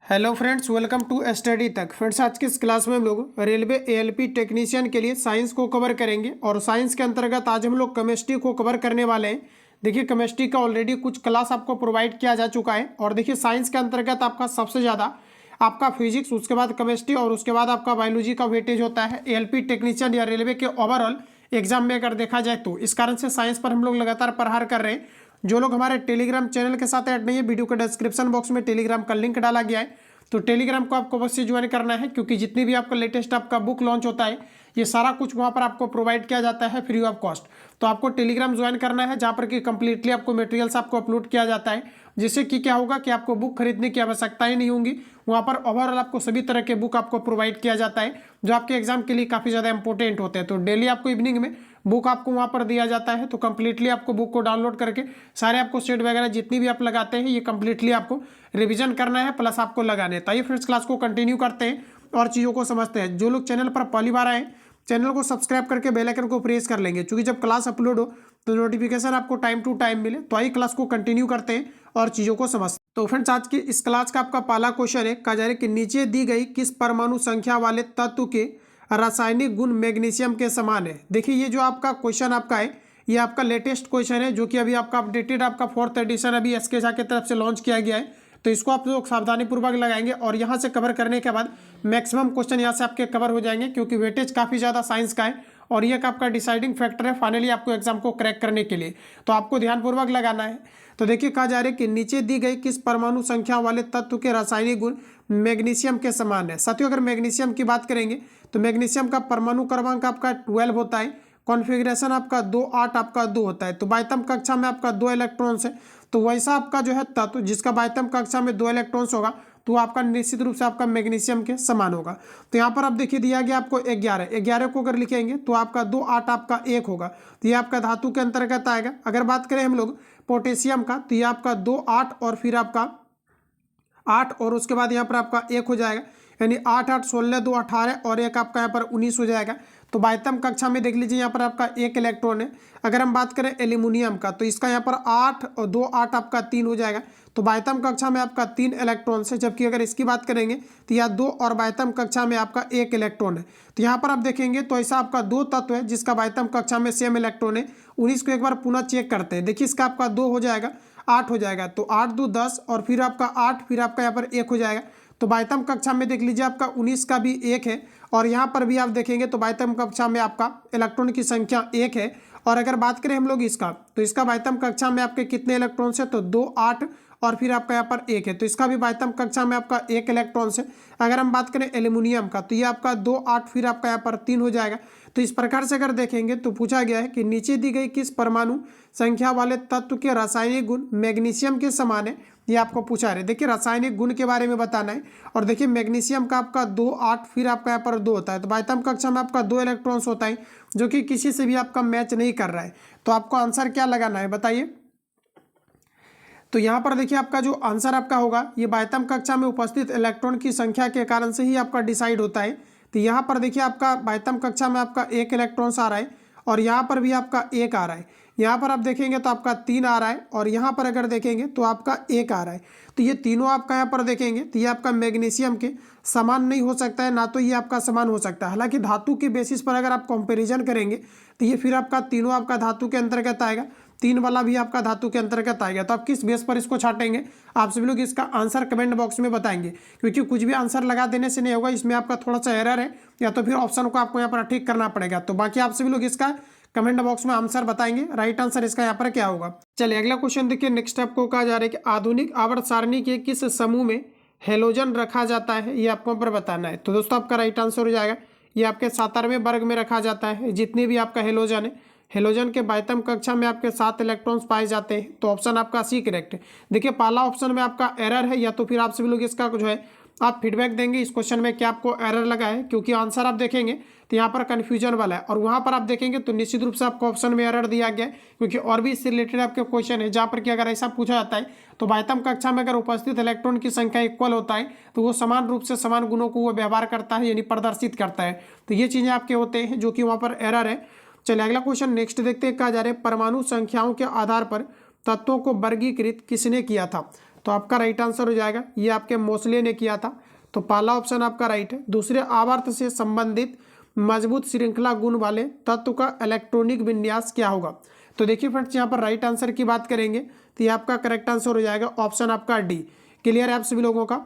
Hello friends, welcome to study तक। Friends, आज की इस क्लास में हम लोग रेलवे एएलपी टेक्नीशियन के लिए साइंस को कवर करेंगे और साइंस के अंतर्गत आज हम लोग केमिस्ट्री को कवर करने वाले हैं। देखिए, केमिस्ट्री का ऑलरेडी कुछ क्लास आपको प्रोवाइड किया जा चुका है और देखिए साइंस के अंतर्गत आपका सबसे ज़्यादा आपका फिजिक्स, उसके बाद केमिस्ट्री और उसके बाद आपका बायोलॉजी का वेटेज होता है एएलपी टेक्नीशियन या रेलवे के ओवरऑल एग्जाम में अगर देखा जाए तो। इस कारण से साइंस पर हम लोग लगातार प्रहार कर रहे हैं। जो लोग हमारे टेलीग्राम चैनल के साथ ऐड नहीं है, वीडियो के डिस्क्रिप्शन बॉक्स में टेलीग्राम का लिंक डाला गया है, तो टेलीग्राम को आपको अवश्य ज्वाइन करना है, क्योंकि जितनी भी आपका लेटेस्ट आपका बुक लॉन्च होता है ये सारा कुछ वहाँ पर आपको प्रोवाइड किया जाता है फ्री ऑफ कॉस्ट। तो आपको टेलीग्राम ज्वाइन करना है, जहाँ पर कि कंप्लीटली आपको मटेरियल्स आपको अपलोड किया जाता है, जिससे कि क्या होगा कि आपको बुक खरीदने की आवश्यकता ही नहीं होगी। वहाँ पर ओवरऑल आपको सभी तरह के बुक आपको प्रोवाइड किया जाता है, जो आपके एग्जाम के लिए काफ़ी ज़्यादा इंपॉर्टेंट होते हैं। तो डेली आपको इवनिंग में बुक आपको वहाँ पर दिया जाता है, तो कंप्लीटली आपको बुक को डाउनलोड करके सारे आपको सेट वगैरह जितनी भी आप लगाते हैं ये कंप्लीटली आपको रिवीजन करना है, प्लस आपको लगाने हैं। तो आइए फ्रेंड्स, क्लास को कंटिन्यू करते हैं और चीज़ों को समझते हैं। जो लोग चैनल पर पहली बार आए, चैनल को सब्सक्राइब करके बेल आइकन को प्रेस कर लेंगे, क्योंकि जब क्लास अपलोड हो तो नोटिफिकेशन आपको टाइम टू टाइम मिले। तो आइए क्लास को कंटिन्यू करते हैं और चीज़ों को समझते हैं। तो फ्रेंड्स, आज की इस क्लास का आपका पहला क्वेश्चन है, कहा जा रहा है कि नीचे दी गई किस परमाणु संख्या वाले तत्व के रासायनिक गुण मैग्नीशियम के समान है। देखिए, ये जो आपका क्वेश्चन आपका है ये आपका लेटेस्ट क्वेश्चन है, जो कि अभी आपका अपडेटेड आपका 4th एडिशन अभी एसके झा की तरफ से लॉन्च किया गया है। तो इसको आप लोग सावधानी पूर्वक लगाएंगे और यहाँ से कवर करने के बाद मैक्सिमम क्वेश्चन यहाँ से आपके कवर हो जाएंगे, क्योंकि वेटेज काफ़ी ज़्यादा साइंस का है और ये आपका डिसाइडिंग फैक्टर है फाइनली आपको एग्जाम को क्रैक करने के लिए। तो आपको ध्यानपूर्वक लगाना है। तो देखिए, कहा जा रहा है कि नीचे दी गई किस परमाणु संख्या वाले तत्व के रासायनिक गुण मैग्नीशियम के समान है। साथियों, अगर मैग्नीशियम की बात करेंगे तो मैग्नीशियम का परमाणु क्रमांक आपका 12 होता है, कॉन्फ़िगरेशन आपका 2 8 आपका 2 होता है। तो बाह्यतम कक्षा में आपका 2 इलेक्ट्रॉन्स है, तो वैसा आपका जो है तत्व जिसका बाह्यतम कक्षा में 2 इलेक्ट्रॉन्स होगा तो आपका निश्चित रूप से आपका मैग्नीशियम के समान होगा। तो यहाँ पर आप देखिए दिया गया आपको 11 को अगर लिखेंगे तो आपका 2 8 आपका 1 होगा, तो ये आपका धातु के अंतर्गत आएगा। अगर बात करें हम लोग पोटेशियम का, तो ये आपका 2 8 और फिर आपका 8 और उसके बाद यहाँ पर आपका 1 हो जाएगा, यानी 8 8 16 2 18 और 1 आपका यहाँ पर 19 हो जाएगा। तो बाह्यतम कक्षा में देख लीजिए यहाँ पर आपका 1 इलेक्ट्रॉन है। अगर हम बात करें एल्यूमिनियम का, तो इसका यहाँ पर 8 और 2 8 आपका 3 हो जाएगा, तो बाह्यतम कक्षा में आपका 3 इलेक्ट्रॉन है। जबकि अगर इसकी बात करेंगे तो यह 2 और बाह्यतम कक्षा में आपका 1 इलेक्ट्रॉन है। तो यहाँ पर आप देखेंगे तो ऐसा आपका 2 तत्व है जिसका बाह्यतम कक्षा में सेम इलेक्ट्रॉन है। 19 को एक बार पुनः चेक करते हैं। देखिए, इसका आपका 2 हो जाएगा, 8 हो जाएगा, तो 8 2 10 और फिर आपका 8 फिर आपका यहाँ पर 1 हो जाएगा। तो बाह्यतम कक्षा में देख लीजिए आपका 19 का भी 1 है और यहाँ पर भी आप देखेंगे तो बाह्यतम कक्षा में आपका इलेक्ट्रॉन की संख्या 1 है। और अगर बात करें हम लोग इसका, तो इसका बाह्यतम कक्षा में आपके कितने इलेक्ट्रॉन्स है, तो 2 8 और फिर आपका यहाँ पर 1 है, तो इसका भी बाह्यतम कक्षा में आपका 1 इलेक्ट्रॉन्स है। अगर हम बात करें एल्यूमिनियम का, तो ये आपका 2 8 फिर आपका यहाँ पर 3 हो जाएगा। तो इस प्रकार से अगर देखेंगे तो पूछा गया है कि नीचे दी गई किस परमाणु संख्या वाले तत्व के रासायनिक गुण मैग्नीशियम के समान है, ये आपको पूछा है। देखिए, रासायनिक गुण के बारे में बताना है। और देखिए, मैग्नीशियम का आपका 2 8 फिर आपका यहाँ पर 2 होता है, तो बाह्यतम कक्षा में आपका 2 इलेक्ट्रॉन्स होता है, जो कि किसी से भी आपका मैच नहीं कर रहा है। तो आपको आंसर क्या लगाना है बताइए। तो यहाँ पर देखिए, आपका जो आंसर आपका होगा ये बाह्यतम कक्षा में उपस्थित इलेक्ट्रॉन की संख्या के कारण से ही आपका डिसाइड होता है। तो यहाँ पर देखिए, आपका बाह्यतम कक्षा में आपका 1 इलेक्ट्रॉन्स आ रहा है और यहाँ पर भी आपका 1 आ रहा है। यहाँ पर आप देखेंगे तो आपका 3 आ रहा है और यहाँ पर अगर देखेंगे तो आपका 1 आ रहा है। तो ये तीनों आपका यहाँ पर देखेंगे तो ये आपका मैग्नीशियम के समान नहीं हो सकता है, ना तो ये आपका समान हो सकता है। हालांकि धातु के बेसिस पर अगर आप कंपैरिजन करेंगे तो ये फिर आपका तीनों आपका धातु के अंतर्गत आएगा, 3 वाला भी आपका धातु के अंतर्गत आएगा। तो आप किस बेस पर इसको छाटेंगे, आप सभी लोग इसका आंसर कमेंट बॉक्स में बताएंगे, क्योंकि कुछ भी आंसर लगा देने से नहीं होगा, इसमें आपका थोड़ा सा एरर है, या तो फिर ऑप्शन को आपको यहाँ पर ठीक करना पड़ेगा। तो बाकी आप सभी लोग इसका कमेंट बॉक्स में आंसर बताएंगे, राइट आंसर इसका यहाँ पर क्या होगा। चलिए अगला क्वेश्चन देखिए। नेक्स्ट आपको कहा जा रहा है कि आधुनिक आवर्त सारणी के किस समूह में हेलोजन रखा जाता है, ये आपको पर बताना है। तो दोस्तों, आपका राइट आंसर हो जाएगा ये आपके 17वें वर्ग में रखा जाता है। जितने भी आपका हेलोजन है, हेलोजन के बाह्यतम कक्षा में आपके 7 इलेक्ट्रॉन्स पाए जाते हैं। तो ऑप्शन आपका सी करेक्ट है। देखिए, पहला ऑप्शन में आपका एरर है, या तो फिर आप सभी लोग इसका जो है आप फीडबैक देंगे इस क्वेश्चन में क्या आपको एरर लगा है, क्योंकि आंसर आप देखेंगे तो यहाँ पर कन्फ्यूजन वाला है और वहाँ पर आप देखेंगे तो निश्चित रूप से आपको ऑप्शन में एरर दिया गया है, क्योंकि और भी इससे रिलेटेड आपके क्वेश्चन है जहाँ पर कि अगर ऐसा पूछा जाता है तो बाह्यतम कक्षा में अगर उपस्थित इलेक्ट्रॉन की संख्या इक्वल होता है तो वो समान रूप से समान गुणों को वो व्यवहार करता है, यानी प्रदर्शित करता है। तो ये चीज़ें आपके होते हैं जो कि वहाँ पर एरर है। चलिए अगला क्वेश्चन नेक्स्ट देखते हैं। कहा जा रहा है परमाणु संख्याओं के आधार पर तत्वों को वर्गीकृत किसने किया था। तो आपका राइट आंसर हो जाएगा, ये आपके मोसले ने किया था, तो पहला ऑप्शन आपका राइट है। दूसरे, आवर्त से संबंधित मजबूत श्रृंखला गुण वाले तत्व का इलेक्ट्रॉनिक विन्यास क्या होगा। तो देखिए फ्रेंड्स, यहाँ पर राइट आंसर की बात करेंगे तो ये आपका करेक्ट आंसर हो जाएगा ऑप्शन आपका डी। क्लियर है आप सभी लोगों का।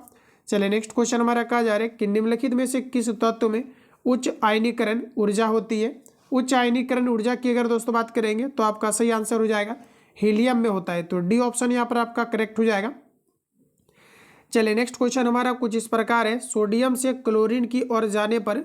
चलिए नेक्स्ट क्वेश्चन हमारा कहा जा रहा है कि निम्नलिखित में से किस तत्व में उच्च आयनीकरण ऊर्जा होती है। उच्च आयनीकरण ऊर्जा की अगर दोस्तों बात करेंगे तो आपका सही आंसर हो जाएगा हीलियम में होता है, तो डी ऑप्शन यहाँ पर आपका करेक्ट हो जाएगा। चलिए नेक्स्ट क्वेश्चन हमारा कुछ इस प्रकार है, सोडियम से क्लोरीन की ओर जाने पर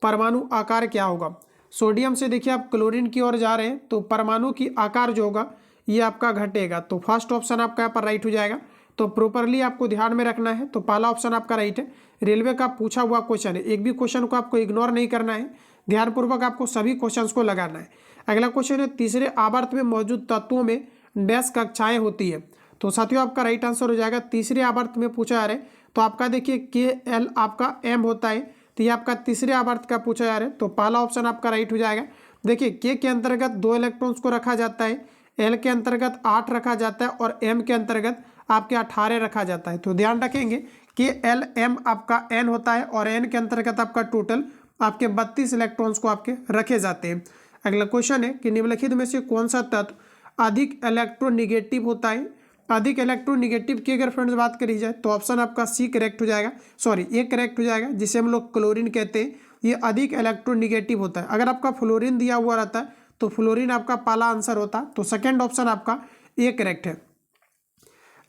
परमाणु आकार क्या होगा। सोडियम से देखिए आप क्लोरीन की ओर जा रहे हैं तो परमाणु की आकार जो होगा ये आपका घटेगा, तो फर्स्ट ऑप्शन आपका यहाँ पर राइट हो जाएगा। तो प्रॉपरली आपको ध्यान में रखना है, तो पहला ऑप्शन आपका राइट है। रेलवे का पूछा हुआ क्वेश्चन है, एक भी क्वेश्चन को आपको इग्नोर नहीं करना है, ध्यानपूर्वक आपको सभी क्वेश्चंस को लगाना है। अगला क्वेश्चन है, तीसरे आवर्त में मौजूद तत्वों में डैश कक्षाएं होती है। तो साथियों आपका राइट आंसर हो जाएगा, तीसरे आवर्त में पूछा जा रहा है तो आपका देखिए KL आपका M होता है, तो ये आपका तीसरे आवर्त का पूछा जा रहा है, तो पहला ऑप्शन आपका राइट हो जाएगा। देखिए K के अंतर्गत 2 इलेक्ट्रॉन्स को रखा जाता है, L के अंतर्गत 8 रखा जाता है और M के अंतर्गत आपके 18 रखा जाता है। तो ध्यान रखेंगे कि LM आपका N होता है और N के अंतर्गत आपका टोटल आपके 32 इलेक्ट्रॉन्स को आपके रखे जाते हैं। अगला क्वेश्चन है कि निम्नलिखित में से कौन सा तत्व अधिक इलेक्ट्रोनिगेटिव होता है। अधिक इलेक्ट्रोनिगेटिव की अगर फ्रेंड्स बात करी जाए तो ऑप्शन आपका सी करेक्ट हो जाएगा, सॉरी ए करेक्ट हो जाएगा, जिसे हम लोग क्लोरीन कहते हैं, ये अधिक इलेक्ट्रोनिगेटिव होता है। अगर आपका फ्लोरीन दिया हुआ रहता है तो फ्लोरीन आपका पहला आंसर होता, तो सेकेंड ऑप्शन आपका ए करेक्ट है।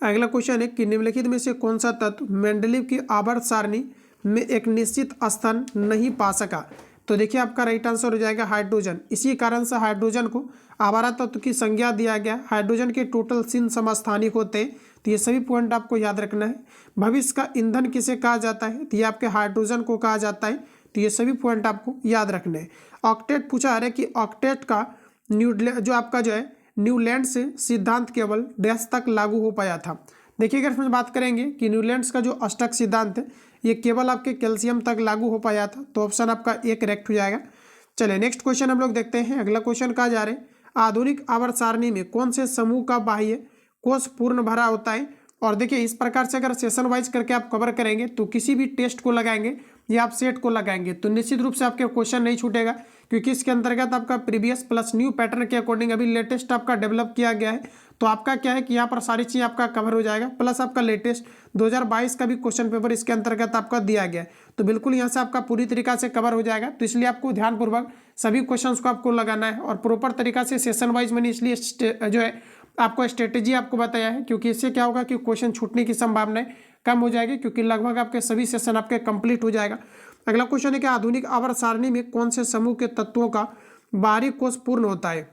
अगला क्वेश्चन है कि निम्नलिखित में से कौन सा तत्व मेंडलीव की आवर्त सारणी में एक निश्चित स्थान नहीं पा सका। तो देखिए आपका राइट आंसर हो जाएगा हाइड्रोजन। इसी कारण से हाइड्रोजन को आवारा तत्व की संज्ञा दिया गया। हाइड्रोजन के टोटल 3 समस्थानिक होते हैं, तो ये सभी पॉइंट आपको याद रखना है। भविष्य का ईंधन किसे कहा जाता है, तो ये आपके हाइड्रोजन को कहा जाता है, तो ये सभी पॉइंट आपको याद रखने हैं। ऑक्टेट पूछा है कि ऑक्टेट का जो आपका जो है न्यूलैंड्स सिद्धांत केवल डैश तक लागू हो पाया था। देखिए अगर हम बात करेंगे कि न्यूलैंड्स का जो अष्टक सिद्धांत है ये केवल आपके कैल्शियम तक लागू हो पाया था, तो ऑप्शन आपका ए करेक्ट हो जाएगा। चलिए नेक्स्ट क्वेश्चन हम लोग देखते हैं। अगला क्वेश्चन कहा जा रहा है, आधुनिक आवर्त सारणी में कौन से समूह का बाह्य कोष पूर्ण भरा होता है। और देखिए इस प्रकार से अगर सेशन वाइज करके आप कवर करेंगे तो किसी भी टेस्ट को लगाएंगे या आप सेट को लगाएंगे तो निश्चित रूप से आपके क्वेश्चन नहीं छूटेगा, क्योंकि इसके अंतर्गत आपका प्रीवियस प्लस न्यू पैटर्न के अकॉर्डिंग अभी लेटेस्ट आपका डेवलप किया गया है। तो आपका क्या है कि यहाँ पर सारी चीज़ आपका कवर हो जाएगा, प्लस आपका लेटेस्ट 2022 का भी क्वेश्चन पेपर इसके अंतर्गत आपका दिया गया है, तो बिल्कुल यहाँ से आपका पूरी तरीका से कवर हो जाएगा। तो इसलिए आपको ध्यानपूर्वक सभी क्वेश्चंस को आपको लगाना है और प्रॉपर तरीका से सेशन वाइज मैंने इसलिए जो है आपको स्ट्रेटेजी आपको बताया है, क्योंकि इससे क्या होगा कि क्वेश्चन छूटने की संभावनाएं कम हो जाएगी, क्योंकि लगभग आपके सभी सेशन आपके कंप्लीट हो जाएगा। अगला क्वेश्चन है कि आधुनिक आवर्त सारणी में कौन से समूह के तत्वों का बाहरी कोष पूर्ण होता है।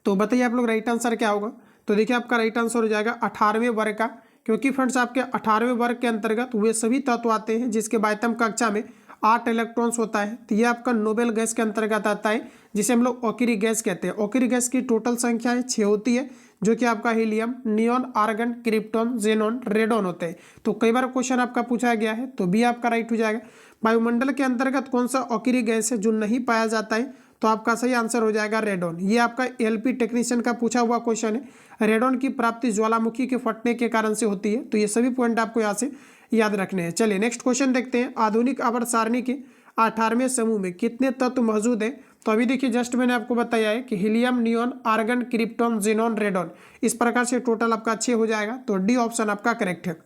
तो बताइए आप लोग राइट आंसर क्या होगा। तो देखिए आपका राइट आंसर हो जाएगा 18वें वर्ग का, क्योंकि फ्रेंड्स आपके 18वें वर्ग के अंतर्गत वे सभी तत्व आते हैं जिसके बाह्यतम कक्षा में 8 इलेक्ट्रॉन्स होता है। तो ये आपका नोबेल गैस के अंतर्गत आता है, जिसे हम लोग ऑकिरी गैस कहते हैं। ऑकिरी गैस की टोटल संख्या 6 होती है, जो कि आपका helium, neon, argon, krypton, xenon, radon होते हैं। तो कई बार क्वेश्चन आपका पूछा गया है, तो बी आपका राइट हो जाएगा। वायुमंडल के अंतर्गत कौन सा ऑकिरी गैस है जो नहीं पाया जाता है, तो आपका सही आंसर हो जाएगा रेडॉन। ये आपका एलपी टेक्नीशियन का पूछा हुआ क्वेश्चन है। रेडॉन की प्राप्ति ज्वालामुखी के फटने के कारण से होती है, तो ये सभी पॉइंट आपको यहाँ से याद रखने हैं। चलिए नेक्स्ट क्वेश्चन देखते हैं। आधुनिक आवर्त सारणी के 18वें समूह में कितने तत्व मौजूद हैं। तो अभी देखिए जस्ट मैंने आपको बताया है कि helium, neon, argon, krypton, xenon, radon, इस प्रकार से टोटल आपका 6 हो जाएगा, तो डी ऑप्शन आपका करेक्ट है।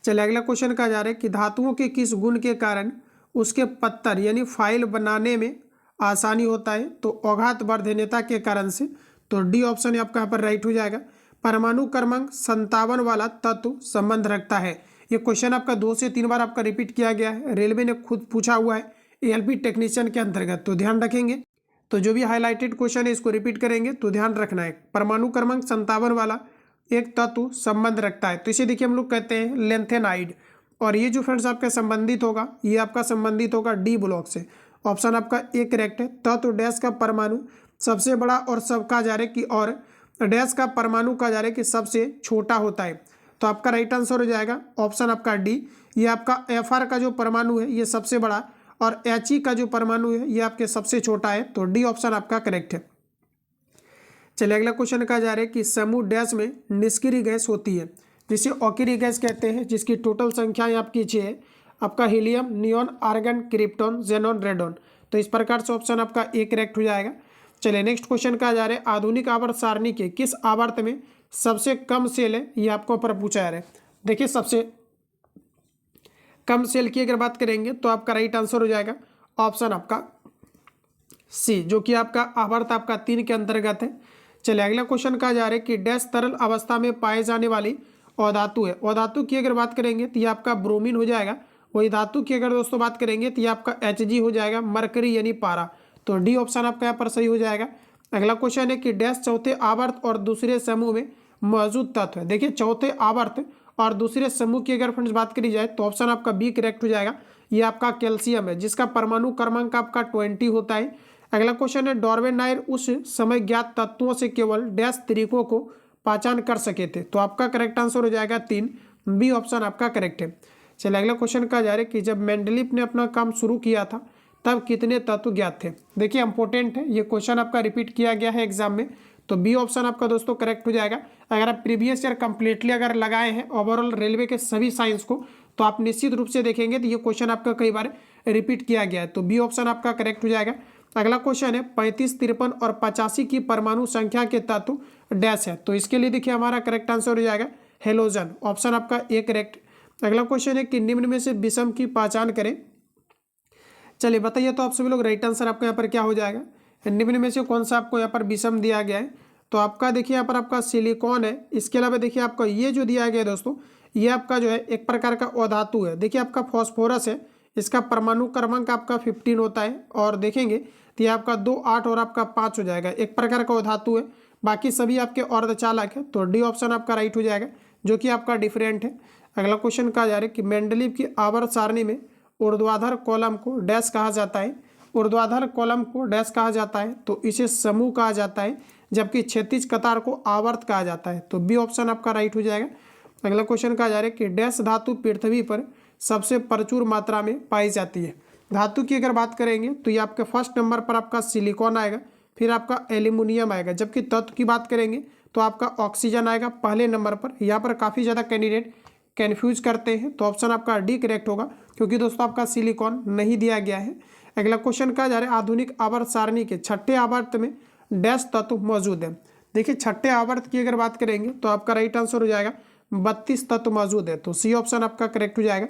चलिए अगला क्वेश्चन कहा जा रहा है कि धातुओं के किस गुण के कारण उसके पत्थर यानी फाइल बनाने में आसानी होता है। तो औघात वर्धनीयता के कारण से, तो डी ऑप्शन आपका यहाँ पर राइट हो जाएगा। परमाणु क्रमांक 57 वाला तत्व संबंध रखता है। ये क्वेश्चन आपका 2 से 3 बार आपका रिपीट किया गया है, रेलवे ने खुद पूछा हुआ है एलपी टेक्नीशियन के अंतर्गत, तो ध्यान रखेंगे। तो जो भी हाईलाइटेड क्वेश्चन है इसको रिपीट करेंगे तो ध्यान रखना है। परमाणु क्रमांक 57 वाला एक तत्व संबंध रखता है, तो इसे देखिए हम लोग कहते हैं लेंथेनाइड। और ये जो फ्रेंड्स आपका संबंधित होगा, ये आपका संबंधित होगा डी ब्लॉक से। ऑप्शन आपका ए करेक्ट है। तत्व डैश का परमाणु सबसे बड़ा और सब कहा जा रहा है कि और डैश का परमाणु कहा जा रहा है कि सबसे छोटा होता है, तो आपका राइट आंसर हो जाएगा ऑप्शन आपका डी। ये आपका एफआर का जो परमाणु है ये सबसे बड़ा और एचई का जो परमाणु है ये आपके सबसे छोटा है, तो डी ऑप्शन आपका करेक्ट है। चलिए अगला क्वेश्चन कहा जा रहा है कि समूह डैश में निष्क्रिय गैस होती है, जिसे अक्रिय गैस कहते हैं, जिसकी टोटल संख्या आपकी 6 है। आपका helium, neon, argon, krypton, xenon, radon. तो इस प्रकार से ऑप्शन आपका ए करेक्ट हो जाएगा। चलिए नेक्स्ट क्वेश्चन कहा जा रहा है आधुनिक आवर्त सारणी के किस आवर्त में सबसे कम सेल है, ये आपको पर पूछा जा रहा है। देखिए सबसे कम सेल की अगर बात करेंगे तो आपका राइट आंसर हो जाएगा ऑप्शन आपका सी, जो कि आपका आवर्त आपका 3 के अंतर्गत है। चलिए अगला क्वेश्चन कहा जा रहा है कि डैश तरल अवस्था में पाए जाने वाली अधातु है। अधातु की अगर बात करेंगे तो ये आपका ब्रोमीन हो जाएगा। वही धातु की अगर दोस्तों बात करेंगे तो ये आपका Hg हो जाएगा, मरकरी यानी पारा। तो डी ऑप्शन आपका यहाँ पर सही हो जाएगा। अगला क्वेश्चन है कि डैश चौथे आवर्त और दूसरे समूह में मौजूद तत्व है। देखिए चौथे आवर्त और दूसरे समूह की अगर फ्रेंड्स बात करी जाए तो ऑप्शन आपका बी करेक्ट हो जाएगा। ये आपका कैल्शियम है, जिसका परमाणु क्रमांक आपका 20 होता है। अगला क्वेश्चन है डॉर्वेनायर उस समय ज्ञात तत्वों से केवल डैश तरीकों को पहचान कर सके थे। तो आपका करेक्ट आंसर हो जाएगा 3, बी ऑप्शन आपका करेक्ट है। चलिए अगला क्वेश्चन कहा जा रहा है कि जब मेंडलीव ने अपना काम शुरू किया था तब कितने तत्व ज्ञात थे। देखिए इंपॉर्टेंट है, ये क्वेश्चन आपका रिपीट किया गया है एग्जाम में। तो बी ऑप्शन आपका दोस्तों करेक्ट हो जाएगा। अगर आप प्रीवियस ईयर कंप्लीटली अगर लगाए हैं ओवरऑल रेलवे के सभी साइंस को तो आप निश्चित रूप से देखेंगे तो ये क्वेश्चन आपका कई बार रिपीट किया गया है। तो बी ऑप्शन आपका करेक्ट हो जाएगा। अगला क्वेश्चन है 35, 53 और 85 की परमाणु संख्या के तत्व डैश है। तो इसके लिए देखिए हमारा करेक्ट आंसर हो जाएगा हेलोजन, ऑप्शन आपका ए करेक्ट। अगला क्वेश्चन है कि निम्न में से विषम की पहचान करें। चलिए बताइए तो आप सभी लोग राइट आंसर आपका यहाँ पर क्या हो जाएगा। निम्न में से कौन सा आपको यहाँ पर विषम दिया गया है। तो आपका देखिए यहाँ पर आपका सिलिकॉन है। इसके अलावा देखिए आपका ये जो दिया गया है दोस्तों, ये आपका जो है एक प्रकार का अधातु है। देखिए आपका फॉस्फोरस है, इसका परमाणु क्रमांक आपका 15 होता है। और देखेंगे तो ये आपका 2, 8 और आपका 5 हो जाएगा, एक प्रकार का अधातु है। बाकी सभी आपके अर्धचालक है। तो डी ऑप्शन आपका राइट हो जाएगा, जो कि आपका डिफरेंट है। अगला क्वेश्चन कहा जा रहा है कि मेंडलीव की आवर्त सारणी में ऊर्ध्वाधर कॉलम को डैश कहा जाता है। ऊर्ध्वाधर कॉलम को डैश कहा जाता है तो इसे समूह कहा जाता है, जबकि क्षैतिज कतार को आवर्त कहा जाता है। तो बी ऑप्शन आपका राइट हो जाएगा। अगला क्वेश्चन कहा जा रहा है कि डैश धातु पृथ्वी पर सबसे प्रचुर मात्रा में पाई जाती है। धातु की अगर बात करेंगे तो ये आपके फर्स्ट नंबर पर आपका सिलिकॉन आएगा, फिर आपका एल्यूमिनियम आएगा, जबकि तत्व की बात करेंगे तो आपका ऑक्सीजन आएगा पहले नंबर पर। यहाँ पर काफ़ी ज़्यादा कैंडिडेट कन्फ्यूज करते हैं। तो ऑप्शन आपका डी करेक्ट होगा, क्योंकि दोस्तों आपका सिलिकॉन नहीं दिया गया है। अगला क्वेश्चन कहा जा रहा है आधुनिक आवर्त सारणी के छठे आवर्त में डैश तत्व मौजूद है। देखिए छठे आवर्त की अगर बात करेंगे तो आपका राइट आंसर हो जाएगा 32 तत्व मौजूद है। तो सी ऑप्शन आपका करेक्ट हो जाएगा।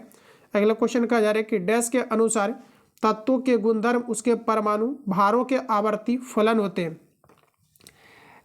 अगला क्वेश्चन कहा जा रहा है कि डैश के अनुसार तत्वों के गुणधर्म उसके परमाणु भारों के आवर्ती फलन होते हैं।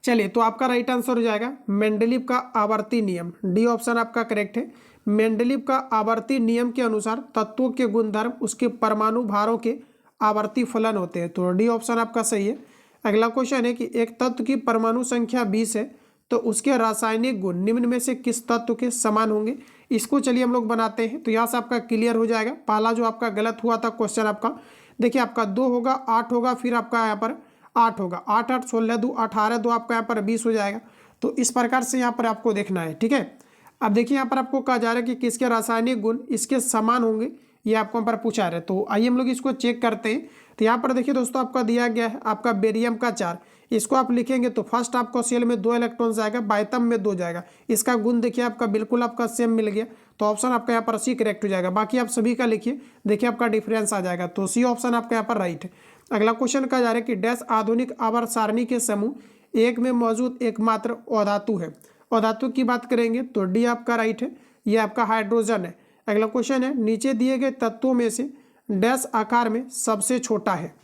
चलिए तो आपका राइट आंसर हो जाएगा मेंडलीव का आवर्ती नियम, डी ऑप्शन आपका करेक्ट है। मेंडलीव का आवर्ती नियम के अनुसार तत्वों के गुणधर्म उसके परमाणु भारों के आवर्ती फलन होते हैं। तो डी ऑप्शन आपका सही है। अगला क्वेश्चन है कि एक तत्व की परमाणु संख्या 20 है तो उसके रासायनिक गुण निम्न में से किस तत्व के समान होंगे। इसको चलिए हम लोग बनाते हैं। तो यहाँ से आपका क्लियर हो जाएगा। पहला जो आपका गलत हुआ था क्वेश्चन आपका, देखिए आपका 2 होगा, 8 होगा, फिर आपका यहाँ पर 8 होगा, 8, 8, 16, 2, 18, 2 आपका यहाँ पर 20 हो जाएगा। तो इस प्रकार से यहाँ पर आपको देखना है, ठीक है। अब देखिए यहाँ पर आपको कहा जा रहा है कि किसके रासायनिक गुण इसके समान होंगे, ये आपको यहाँ पर पूछा रहा है। तो आइए हम लोग इसको चेक करते हैं। तो यहाँ पर देखिए दोस्तों आपका दिया गया है आपका बेरियम का 4, इसको आप लिखेंगे तो फर्स्ट आपको सेल में 2 इलेक्ट्रॉन्स जाएगा, बायतम में 2 जाएगा। इसका गुण देखिए आपका बिल्कुल आपका सेम मिल गया। तो ऑप्शन आपका यहाँ पर सी करेक्ट हो जाएगा। बाकी आप सभी का लिखिए, देखिए आपका डिफरेंस आ जाएगा। तो सी ऑप्शन आपका यहाँ पर राइट है। अगला क्वेश्चन कहा जा रहा है कि डैश आधुनिक आवर्त सारणी के समूह 1 में मौजूद एकमात्र अधातु है। अधातु की बात करेंगे तो डी आपका राइट है, ये आपका हाइड्रोजन है। अगला क्वेश्चन है नीचे दिए गए तत्वों में से डैश आकार में सबसे छोटा है।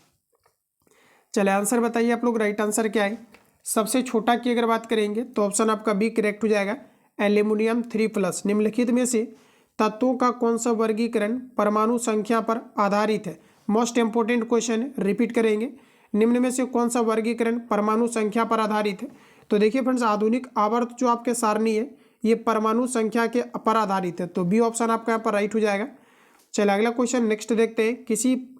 चलिए आंसर बताइए आप लोग, राइट आंसर क्या है। सबसे छोटा की अगर बात करेंगे तो ऑप्शन आपका बी करेक्ट हो जाएगा, एल्यूमिनियम 3+। निम्नलिखित में से तत्वों का कौन सा वर्गीकरण परमाणु संख्या पर आधारित है। मोस्ट इंपोर्टेंट क्वेश्चन है, रिपीट करेंगे। निम्न में से कौन सा वर्गीकरण परमाणु संख्या पर आधारित है। तो देखिए फ्रेंड्स आधुनिक आवर्त जो आपके सारणी है ये परमाणु संख्या के पर आधारित है। तो बी ऑप्शन आपका यहाँ पर राइट हो जाएगा। चलिए अगला क्वेश्चन नेक्स्ट देखते हैं।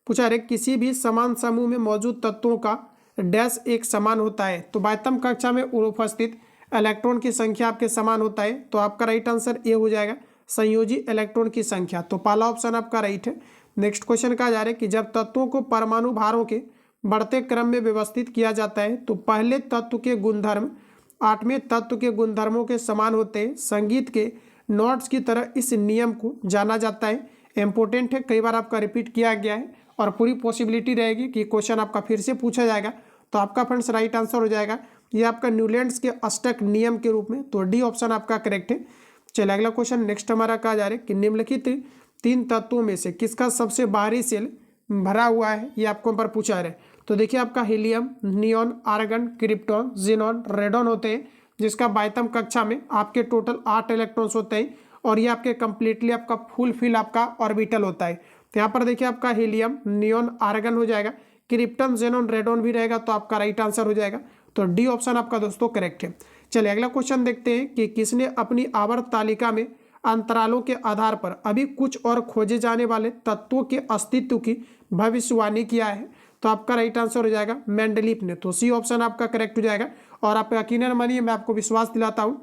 पूछा रहे किसी भी समान समूह में मौजूद तत्वों का डैश एक समान होता है। तो बाह्यतम कक्षा में उपस्थित इलेक्ट्रॉन की संख्या आपके समान होता है। तो आपका राइट आंसर ए हो जाएगा, संयोजी इलेक्ट्रॉन की संख्या। तो पहला ऑप्शन आपका राइट है। नेक्स्ट क्वेश्चन कहा जा रहा है कि जब तत्वों को परमाणु भारों के बढ़ते क्रम में व्यवस्थित किया जाता है। तो पहले तत्व के गुणधर्म 8वें तत्व के गुणधर्मों के समान होते हैं। संगीत के नोट्स की तरह इस नियम को जाना जाता है। इंपॉर्टेंट है, कई बार आपका रिपीट किया गया है और पूरी पॉसिबिलिटी रहेगी कि क्वेश्चन आपका फिर से पूछा जाएगा। तो आपका फ्रेंड्स राइट आंसर हो जाएगा ये आपका न्यूलैंड्स के अष्टक नियम के रूप में। तो डी ऑप्शन आपका करेक्ट है। चलिए अगला क्वेश्चन नेक्स्ट हमारा कहा जा रहा है कि निम्नलिखित 3 तत्वों में से किसका सबसे बाहरी सेल भरा हुआ है, ये आपको पर पूछा है। तो देखिए आपका helium, neon, argon, krypton, xenon, radon होते हैं, जिसका बाह्यतम कक्षा में आपके टोटल 8 इलेक्ट्रॉन्स होते हैं और ये आपके कंप्लीटली आपका फुल फिल आपका ऑर्बिटल होता है। तो यहाँ पर देखिए आपका हीलियम, नियॉन, आर्गन हो जाएगा, क्रिप्टन, जेनॉन, रेडॉन भी रहेगा, तो आपका राइट आंसर हो जाएगा। तो डी ऑप्शन आपका दोस्तों करेक्ट है। चलिए अगला क्वेश्चन देखते हैं कि किसने अपनी आवर्त तालिका में अंतरालों के आधार पर अभी कुछ और खोजे जाने वाले तत्वों के अस्तित्व की भविष्यवाणी किया है। तो आपका राइट आंसर हो जाएगा मेंडलीफ ने। तो सी ऑप्शन आपका करेक्ट हो जाएगा। और आप यकीनन मानिए, मैं आपको विश्वास दिलाता हूँ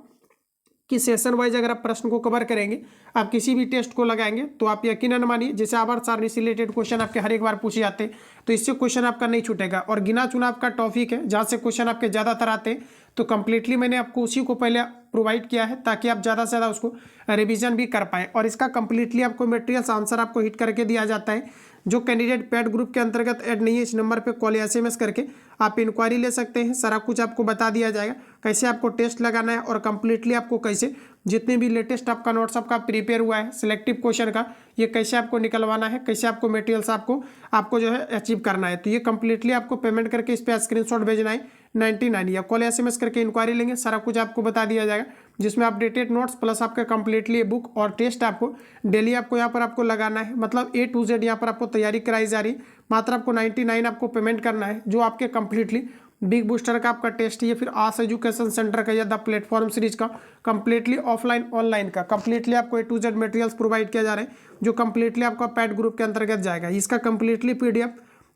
कि सेशन वाइज अगर आप प्रश्न को कवर करेंगे, आप किसी भी टेस्ट को लगाएंगे, तो आप यकीनन मानिए जैसे आवर्त सारणी से रिलेटेड क्वेश्चन आपके हर एक बार पूछे जाते हैं, तो इससे क्वेश्चन आपका नहीं छूटेगा। और गिना चुना आपका टॉपिक है जहाँ से क्वेश्चन आपके ज़्यादातर आते हैं, तो कंप्लीटली मैंने आपको उसी को पहले प्रोवाइड किया है ताकि आप ज़्यादा से ज़्यादा उसको रिवीजन भी कर पाएँ। और इसका कंप्लीटली आपको मटेरियल्स आंसर आपको हिट करके दिया जाता है। जो कैंडिडेट पेड ग्रुप के अंतर्गत ऐड नहीं है, इस नंबर पे कॉल या SMS करके आप इंक्वायरी ले सकते हैं। सारा कुछ आपको बता दिया जाएगा, कैसे आपको टेस्ट लगाना है और कंप्लीटली आपको कैसे जितने भी लेटेस्ट आपका नोट्स आपका प्रिपेयर हुआ है सिलेक्टिव क्वेश्चन का, ये कैसे आपको निकलवाना है, कैसे आपको मटेरियल्स आपको जो है अचीव करना है। तो ये कंप्लीटली आपको पेमेंट करके इस पर स्क्रीनशॉट भेजना है 99 या कॉल SMS करके इंक्वायरी लेंगे, सारा कुछ आपको बता दिया जाएगा, जिसमें अपडेटेड नोट्स प्लस आपका कंप्लीटली बुक और टेस्ट आपको डेली आपको यहाँ पर आपको लगाना है। मतलब A to Z यहाँ पर आपको तैयारी कराई जा रही है। मात्र आपको 99 आपको पेमेंट करना है, जो आपके कंप्लीटली बिग बूस्टर का आपका टेस्ट है, फिर आस एजुकेशन सेंटर का या द प्लेटफॉर्म सीरीज का कंप्लीटली ऑफलाइन ऑनलाइन का कंप्लीटली आपको A to Z materials provide किया जा रहा है, जो कंप्लीटली आपका पैड ग्रुप के अंतर्गत जाएगा। इसका कंप्लीटली PDF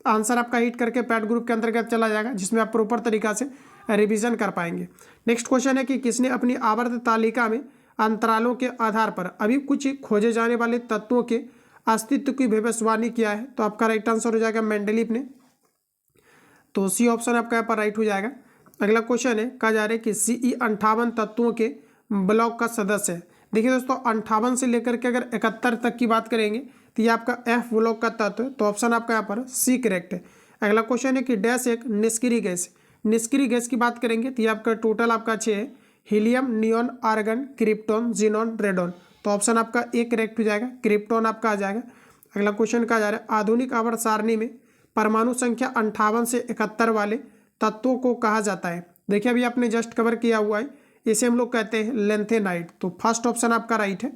आंसर आपका हिट करके पैड ग्रुप के अंतर्गत चला जाएगा, जिसमें आप प्रॉपर तरीका से रिवीजन कर पाएंगे। नेक्स्ट क्वेश्चन है कि किसने अपनी आवर्त तालिका में अंतरालों के आधार पर अभी कुछ खोजे जाने वाले तत्वों के अस्तित्व की भविष्यवाणी किया है। तो आपका राइट आंसर हो जाएगा मेंडलीफ ने। तो सी ऑप्शन आपका यहाँ पर राइट हो जाएगा। अगला क्वेश्चन है, कहा जा रहा है कि CE 58 तत्वों के ब्लॉक का सदस्य है। देखिए दोस्तों 58 से लेकर के अगर 71 तक की बात करेंगे तो ये आपका F ब्लॉक का तत्व है। तो ऑप्शन आपका यहाँ पर सी करेक्ट है। अगला क्वेश्चन है कि डैश एक निष्क्रिय गैस, निष्क्रिय गैस की बात करेंगे तो ये आपका टोटल आपका 6 है, helium, neon, argon, krypton, xenon, radon. तो ऑप्शन आपका ए करेक्ट हो जाएगा, क्रिप्टॉन आपका आ जाएगा। अगला क्वेश्चन कहा जा रहा है आधुनिक आवर्त सारणी में परमाणु संख्या 58 से 71 वाले तत्वों को कहा जाता है। देखिए अभी आपने जस्ट कवर किया हुआ है, इसे हम लोग कहते हैं लेंथेनाइट। तो फर्स्ट ऑप्शन आपका राइट है।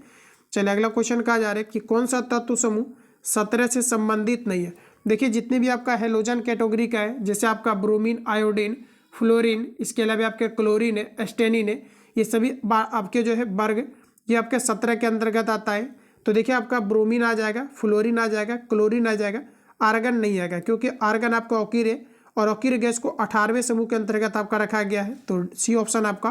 चलिए अगला क्वेश्चन कहा जा रहा है कि कौन सा तत्व समूह 17 से संबंधित नहीं है। देखिए जितने भी आपका हेलोजन कैटेगरी का है, जैसे आपका ब्रोमीन, आयोडीन, फ्लोरीन, इसके अलावा आपके क्लोरीन है, स्टेनिन है, ये सभी आपके जो है वर्ग ये आपके 17 के अंतर्गत आता है। तो देखिए आपका ब्रोमीन आ जाएगा, फ्लोरीन आ जाएगा, क्लोरीन आ जाएगा, आर्गन नहीं आएगा क्योंकि आर्गन आपका ऑकिर है और ऑकिर गैस को 18वें समूह के अंतर्गत आपका रखा गया है। तो सी ऑप्शन आपका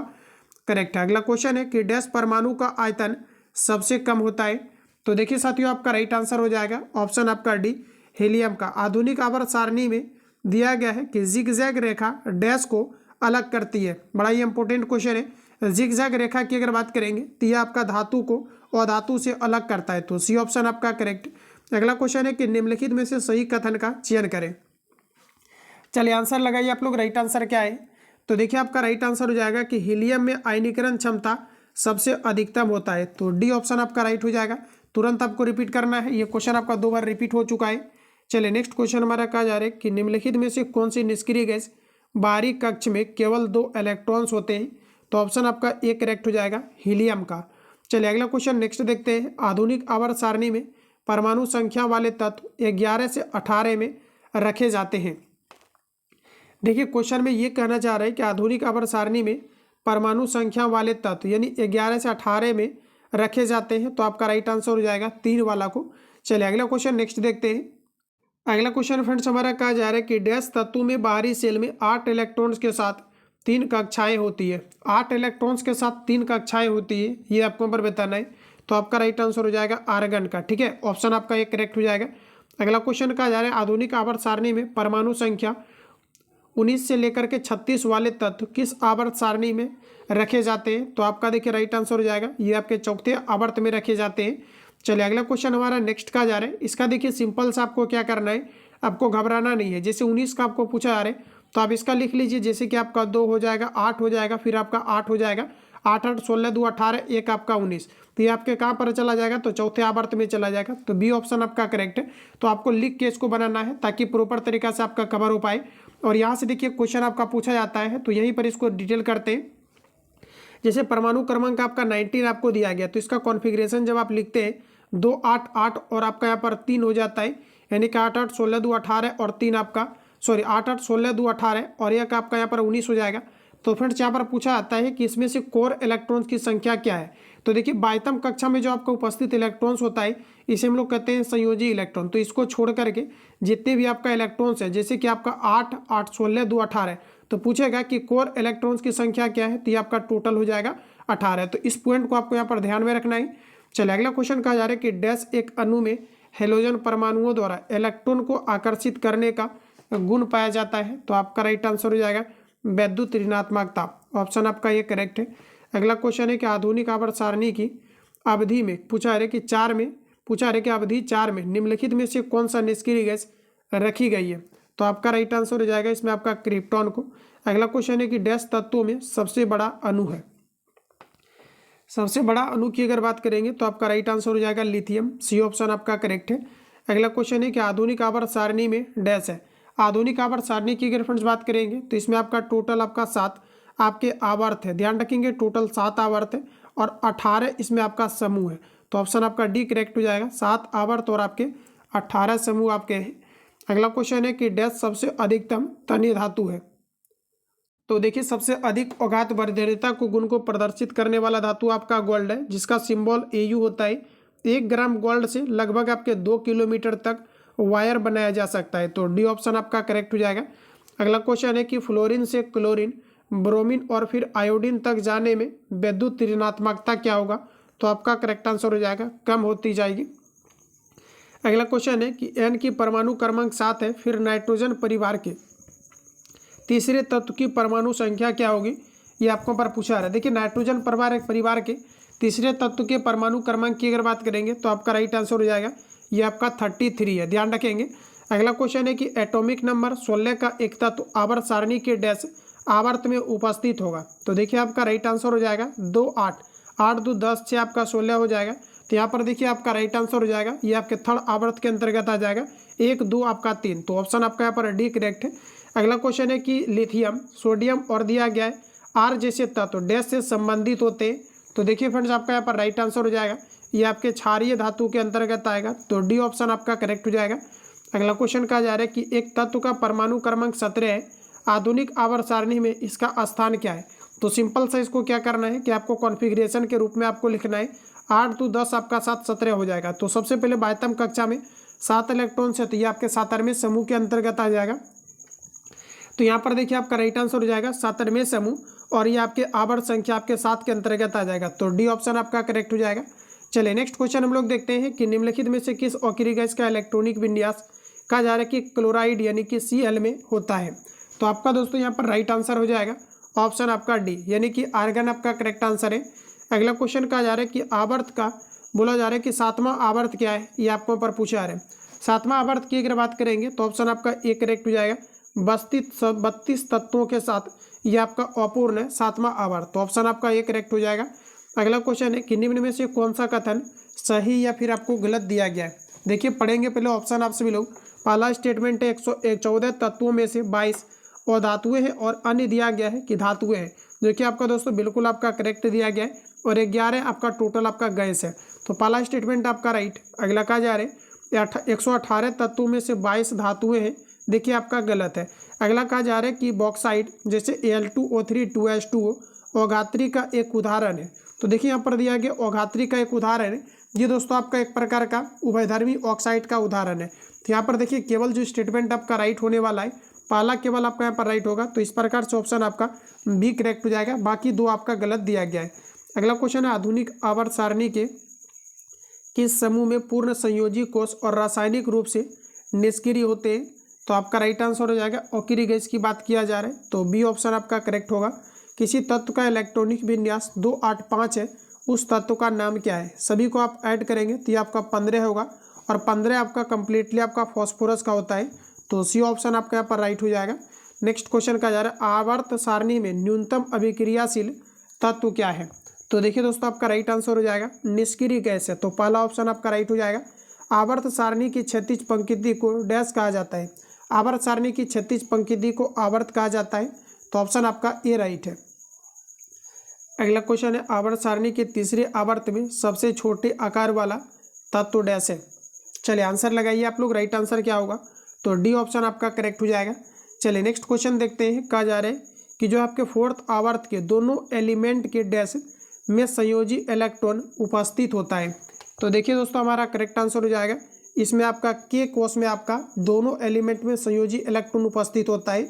करेक्ट है। अगला क्वेश्चन है कि डैश परमाणु का आयतन सबसे कम होता है। तो देखिए साथियों आपका राइट आंसर हो जाएगा ऑप्शन आपका डी, हीलियम का। आधुनिक आवर्त सारणी में दिया गया है कि जिगजैग रेखा डैश को अलग करती है। बड़ा ही इंपॉर्टेंट क्वेश्चन है। जिगजैग रेखा की अगर बात करेंगे तो यह आपका धातु को अधातु से अलग करता है। तो सी ऑप्शन आपका करेक्ट। अगला क्वेश्चन है कि निम्नलिखित में से सही कथन का चयन करें। चलिए आंसर लगाइए आप लोग, राइट आंसर क्या है। तो देखिए आपका राइट आंसर हो जाएगा कि हीलियम में आयनीकरण क्षमता सबसे अधिकतम होता है। तो डी ऑप्शन आपका राइट हो जाएगा। तुरंत आपको रिपीट करना है, ये क्वेश्चन आपका 2 बार रिपीट हो चुका है। चलिए नेक्स्ट क्वेश्चन हमारा कहा जा रहा है कि निम्नलिखित में से कौन सी निष्क्रिय गैस बाहरी कक्ष में केवल 2 इलेक्ट्रॉन्स होते हैं। तो ऑप्शन आपका ए करेक्ट हो जाएगा, हीलियम का। चलिए अगला क्वेश्चन नेक्स्ट देखते हैं। आधुनिक आवर्त सारणी में परमाणु संख्या वाले तत्व 11 से 18 में रखे जाते हैं। देखिए क्वेश्चन में ये कहना चाह रहा है कि आधुनिक आवर्त सारणी में परमाणु संख्या वाले तत्व यानी 11 से 18 में रखे जाते हैं। तो आपका राइट आंसर हो जाएगा 3 वाला को। चलिए अगला क्वेश्चन नेक्स्ट देखते हैं। अगला क्वेश्चन फ्रेंड्स हमारा कहा जा रहा है कि डैश तत्व में बाहरी सेल में 8 इलेक्ट्रॉन्स के साथ 3 कक्षाएं होती है। 8 इलेक्ट्रॉन्स के साथ 3 कक्षाएं होती है, ये आपको ऊपर बताना है। तो आपका राइट आंसर हो जाएगा आर्गन का। ठीक है, ऑप्शन आपका एक करेक्ट हो जाएगा। अगला क्वेश्चन कहा जा रहा है आधुनिक आवर्त सारणी में परमाणु संख्या 19 से लेकर के 36 वाले तत्व किस आवर्त सारणी में रखे जाते हैं? तो आपका देखिए राइट आंसर हो जाएगा ये आपके चौथे आवर्त में रखे जाते हैं। चलिए अगला क्वेश्चन हमारा नेक्स्ट का जा रहा है। इसका देखिए सिंपल सा आपको क्या करना है, आपको घबराना नहीं है। जैसे 19 का आपको पूछा जा रहा है तो आप इसका लिख लीजिए, जैसे कि आपका 2 हो जाएगा, 8 हो जाएगा, फिर आपका 8 हो जाएगा, 8 8 16 2 18, एक आपका 19। तो ये आपके कहाँ पर चला जाएगा? तो चौथे आवर्त में चला जाएगा। तो बी ऑप्शन आपका करेक्ट है। तो आपको लिख के इसको बनाना है ताकि प्रॉपर तरीका से आपका कवर हो पाए। और यहाँ से देखिए क्वेश्चन आपका पूछा जाता है तो यहीं पर इसको डिटेल करते हैं। जैसे परमाणु क्रमांक आपका 19 आपको दिया गया, तो इसका कॉन्फ़िगरेशन जब आप लिखते हैं 2 8 8 और आपका यहाँ पर 3 हो जाता है, यानी कि 8 8 16 2 18 और 3 आपका 8 8 16 2 18 और एक आपका यहाँ पर 19 हो जाएगा। तो फ्रेंड्स यहाँ पर पूछा जाता है कि इसमें से कोर इलेक्ट्रॉन्स की संख्या क्या है? तो देखिए 22वीं कक्षा में जो आपका उपस्थित इलेक्ट्रॉन्स होता है इसे हम लोग कहते हैं संयोजी इलेक्ट्रॉन। तो इसको छोड़ करके जितने भी आपका इलेक्ट्रॉन्स है, जैसे कि आपका 8 8 16 2 18, तो पूछेगा कि कोर इलेक्ट्रॉन्स की संख्या क्या है? तो ये आपका टोटल हो जाएगा 18। तो इस पॉइंट को आपको यहाँ पर ध्यान में रखना है। चलिए अगला क्वेश्चन कहा जा रहा है कि डैश एक अणु में हेलोजन परमाणुओं द्वारा इलेक्ट्रॉन को आकर्षित करने का गुण पाया जाता है। तो आपका राइट आंसर हो जाएगा वैद्युत ऋणात्मकता। ऑप्शन आपका ये करेक्ट है। अगला क्वेश्चन है कि आधुनिक आवर्त सारणी की अवधि में पूछा है कि अवधि 4 में निम्नलिखित में से कौन सा निष्क्रिय गैस रखी गई है? तो आपका राइट आंसर हो जाएगा इसमें आपका क्रिप्टॉन को। अगला क्वेश्चन है कि डैश तत्वों में सबसे बड़ा अणु है। सबसे बड़ा अणु की अगर बात करेंगे तो आपका राइट आंसर हो जाएगा लिथियम। सी ऑप्शन आपका करेक्ट है। अगला क्वेश्चन है कि आधुनिक आवर्त सारणी में डैश है। आधुनिक आवर्त सारणी की अगर फ्रेंड्स बात करेंगे तो इसमें आपका टोटल आपका 7 आपके आवर्त है। ध्यान रखेंगे टोटल 7 आवर्त है और 18 इसमें आपका समूह है। तो ऑप्शन आपका डी करेक्ट हो जाएगा। 7 आवर्त और आपके 18 समूह आपके हैं। अगला क्वेश्चन है कि डैश सबसे अधिकतम तन्य धातु है। तो देखिए सबसे अधिक अघात वर्धनीयता को गुण को प्रदर्शित करने वाला धातु आपका गोल्ड है, जिसका सिंबल AU होता है। 1 ग्राम गोल्ड से लगभग आपके 2 किलोमीटर तक वायर बनाया जा सकता है। तो डी ऑप्शन आपका करेक्ट हो जाएगा। अगला क्वेश्चन है कि फ्लोरीन से क्लोरीन, ब्रोमीन और फिर आयोडीन तक जाने में वैद्युत ऋणात्मकता क्या होगा? तो आपका करेक्ट आंसर हो जाएगा कम होती जाएगी। अगला क्वेश्चन है कि N की परमाणु क्रमांक 7 है, फिर नाइट्रोजन परिवार के तीसरे तत्व की परमाणु संख्या क्या होगी? ये आपको पर पूछा रहा है। देखिए नाइट्रोजन परिवार के तीसरे तत्व के परमाणु क्रमांक की अगर बात करेंगे तो आपका राइट आंसर हो जाएगा ये आपका 33 है। ध्यान रखेंगे। अगला क्वेश्चन है कि एटॉमिक नंबर 16 का एक तत्व आवर्त सारणी के डैश आवर्त में उपस्थित होगा। तो देखिए आपका राइट आंसर हो जाएगा 2 8 8 2 10 से आपका 16 हो जाएगा। तो यहाँ पर देखिए आपका राइट आंसर हो जाएगा ये आपके थर्ड आवर्त के अंतर्गत आ जाएगा 1 2 आपका 3। तो ऑप्शन आपका यहाँ पर डी करेक्ट है। अगला क्वेश्चन है कि लिथियम, सोडियम और दिया गया है आर जैसे तत्व डैश से संबंधित होते हैं। तो देखिए फ्रेंड्स आपका यहाँ पर राइट आंसर हो जाएगा ये आपके क्षारीय धातु के अंतर्गत आएगा। तो डी ऑप्शन आपका करेक्ट हो जाएगा। अगला क्वेश्चन कहा जा रहा है कि एक तत्व का परमाणु क्रमांक 17 है, आधुनिक आवर्त सारणी में इसका स्थान क्या है? तो सिंपल सा इसको क्या करना है कि आपको कॉन्फ़िगरेशन के रूप में आपको लिखना है 8 2 10 आपका 7 17 हो जाएगा। तो सबसे पहले 22वीं कक्षा में 7 इलेक्ट्रॉन से, तो ये आपके 17वें समूह के अंतर्गत आ जाएगा। तो यहाँ पर देखिए आपका राइट आंसर हो जाएगा 17वें समूह और ये आपके आवर्त संख्या आपके 7 के अंतर्गत आ जाएगा। तो डी ऑप्शन आपका करेक्ट हो जाएगा। चलिए नेक्स्ट क्वेश्चन हम लोग देखते हैं कि निम्नलिखित में से किस अक्रिय गैस का इलेक्ट्रॉनिक विन्यास कहा जा रहा है कि क्लोराइड यानी कि Cl में होता है? तो आपका दोस्तों यहाँ पर राइट आंसर हो जाएगा ऑप्शन आपका डी यानी कि आर्गन आपका करेक्ट आंसर है। अगला क्वेश्चन कहा जा रहा है कि आवर्त का बोला जा रहा है कि 7वां आवर्त क्या है? ये आपको पर पूछा जा रहा है। 7वां आवर्त की अगर बात करेंगे तो ऑप्शन आपका ए करेक्ट हो जाएगा। 32 तत्वों के साथ ये आपका अपूर्ण है 7वां आवर्त। तो ऑप्शन आपका ए करेक्ट हो जाएगा। अगला क्वेश्चन है कि निम्न में से कौन सा कथन सही या फिर आपको गलत दिया गया है? देखिए पढ़ेंगे पहले ऑप्शन आपसे भी लोग। पहला स्टेटमेंट है 114 तत्वों में से 22 अधातुएं हैं और अन्य दिया गया है कि धातुएं हैं, जो कि आपका दोस्तों बिल्कुल आपका करेक्ट दिया गया है। और 11 आपका टोटल आपका गैस है। तो पहला स्टेटमेंट आपका राइट। अगला कहा जा रहा है 118 तत्वों में से 22 धातुएं हैं, देखिए आपका गलत है। अगला कहा जा रहा है कि बॉक्साइड जैसे Al2O3 2H2O औगात्री का एक उदाहरण है। तो देखिए यहाँ पर दिया गया औगात्री का एक उदाहरण है। ये दोस्तों आपका एक प्रकार का उभयधर्मी ऑक्साइड का उदाहरण है। तो यहाँ पर देखिए केवल जो स्टेटमेंट आपका राइट होने वाला है पहला केवल आपका यहाँ पर राइट होगा। तो इस प्रकार से ऑप्शन आपका बी करेक्ट हो जाएगा, बाकी दो आपका गलत दिया गया है। अगला क्वेश्चन है आधुनिक आवर्त सारणी के किस समूह में पूर्ण संयोजी कोष और रासायनिक रूप से निष्क्रिय होते हैं? तो आपका राइट आंसर हो जाएगा ओकिरी गैस की बात किया जा रहा है, तो बी ऑप्शन आपका करेक्ट होगा। किसी तत्व का इलेक्ट्रॉनिक विन्यास 285 है, उस तत्व का नाम क्या है? सभी को आप ऐड करेंगे तो ये आपका 15 होगा, और 15 आपका कंप्लीटली आपका फॉस्फोरस का होता है, तो सी ऑप्शन आपका यहाँ पर राइट हो जाएगा। नेक्स्ट क्वेश्चन का जा रहा है आवर्त सारणी में न्यूनतम अभिक्रियाशील तत्व क्या है? तो देखिए दोस्तों, आपका राइट आंसर हो जाएगा निष्क्रिय गैस है, तो पहला ऑप्शन आपका राइट हो जाएगा। आवर्त सारणी की क्षैतिज पंक्ति को डैश कहा जाता है? आवर्त सारणी की क्षैतिज पंक्ति को आवर्त कहा जाता है, तो ऑप्शन आपका ए राइट है। अगला क्वेश्चन है आवर्त सारणी के तीसरे आवर्त में सबसे छोटे आकार वाला तत्व डैश है। चलिए आंसर लगाइए आप लोग, राइट आंसर क्या होगा? तो डी ऑप्शन आपका करेक्ट हो जाएगा। चलिए नेक्स्ट क्वेश्चन देखते हैं। कहा जा रहा है कि जो आपके फोर्थ आवर्त के दोनों एलिमेंट के डैश में संयोजी इलेक्ट्रॉन उपस्थित होता है। तो देखिए दोस्तों, हमारा करेक्ट आंसर हो जाएगा इसमें आपका के कोष में आपका दोनों एलिमेंट में संयोजी इलेक्ट्रॉन उपस्थित होता है,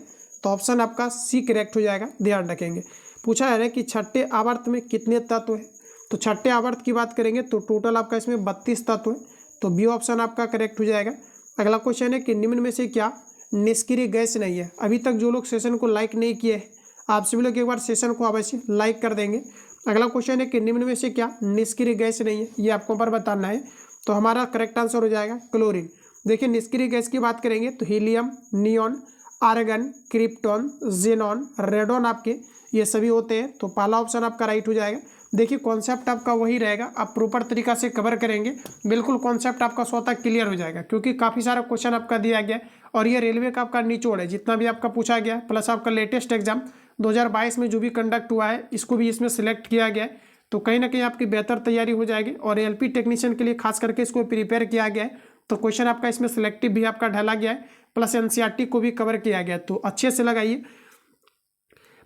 तो ऑप्शन आपका सी करेक्ट हो जाएगा। ध्यान रखेंगे, पूछा है कि छठे आवर्त में कितने तत्व हैं? तो छठे आवर्त की बात करेंगे तो टोटल आपका इसमें 32 तत्व है, तो बी ऑप्शन आपका करेक्ट हो जाएगा। अगला क्वेश्चन है कि निम्न में से क्या निष्क्रिय गैस नहीं है? अभी तक जो लोग सेशन को लाइक नहीं किए हैं, आप सभी लोग एक बार सेशन को अवश्य लाइक कर देंगे। अगला क्वेश्चन है कि निम्न में से क्या निष्क्रिय गैस नहीं है, ये आपको पर बताना है, तो हमारा करेक्ट आंसर हो जाएगा क्लोरीन। देखिए निष्क्रिय गैस की बात करेंगे तो helium, neon, argon, krypton, xenon, radon आपके ये सभी होते हैं, तो पहला ऑप्शन आपका राइट हो जाएगा। देखिए कॉन्सेप्ट आपका वही रहेगा, आप प्रॉपर तरीका से कवर करेंगे, बिल्कुल कॉन्सेप्ट आपका स्वतः क्लियर हो जाएगा, क्योंकि काफ़ी सारा क्वेश्चन आपका दिया गया है और ये रेलवे का आपका निचोड़ है, जितना भी आपका पूछा गया है, प्लस आपका लेटेस्ट एग्जाम 2022 में जो भी कंडक्ट हुआ है इसको भी इसमें सिलेक्ट किया गया है, तो कहीं ना कहीं आपकी बेहतर तैयारी हो जाएगी। और एलपी टेक्नीशियन के लिए खास करके इसको प्रिपेयर किया गया है, तो क्वेश्चन आपका इसमें सिलेक्टिव भी आपका ढाला गया है, प्लस एनसीईआरटी को भी कवर किया गया, तो अच्छे से लगाइए।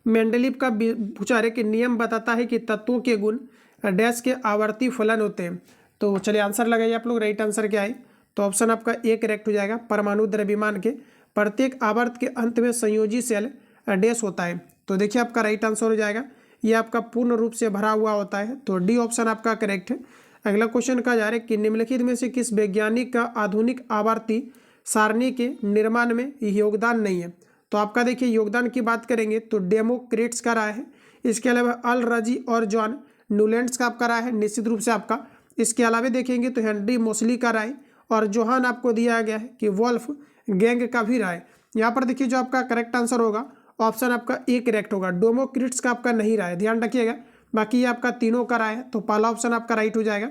मेंडलीव का पूछा है कि नियम बताता है कि तत्वों के गुण डैश के आवर्ती फलन होते हैं। तो चलिए आंसर लगाइए आप लोग, राइट आंसर क्या है? तो ऑप्शन आपका ए करेक्ट हो जाएगा। परमाणु द्रव्यमान के प्रत्येक आवर्त के अंत में संयोजी सेल डैश होता है, तो देखिए आपका राइट आंसर हो जाएगा, ये आपका पूर्ण रूप से भरा हुआ होता है, तो डी ऑप्शन आपका करेक्ट है। अगला क्वेश्चन का जा रहा है कि निम्नलिखित में से किस वैज्ञानिक का आधुनिक आवर्ती सारणी के निर्माण में योगदान नहीं है? तो आपका देखिए योगदान की बात करेंगे तो डेमोक्रिट्स का राय है, इसके अलावा अल रजी और जॉन न्यूलैंड्स का आपका राय है निश्चित रूप से आपका। इसके अलावा देखेंगे तो हेनरी मोसली का राय और जोहान आपको दिया गया है कि वॉल्फ गैंग का भी राय। यहाँ पर देखिए जो आपका करेक्ट आंसर होगा ऑप्शन आपका ए करेक्ट होगा, डेमोक्रिट्स का आपका नहीं राय, ध्यान रखिएगा, बाकी ये आपका तीनों का राय है, तो पहला ऑप्शन आपका राइट हो जाएगा।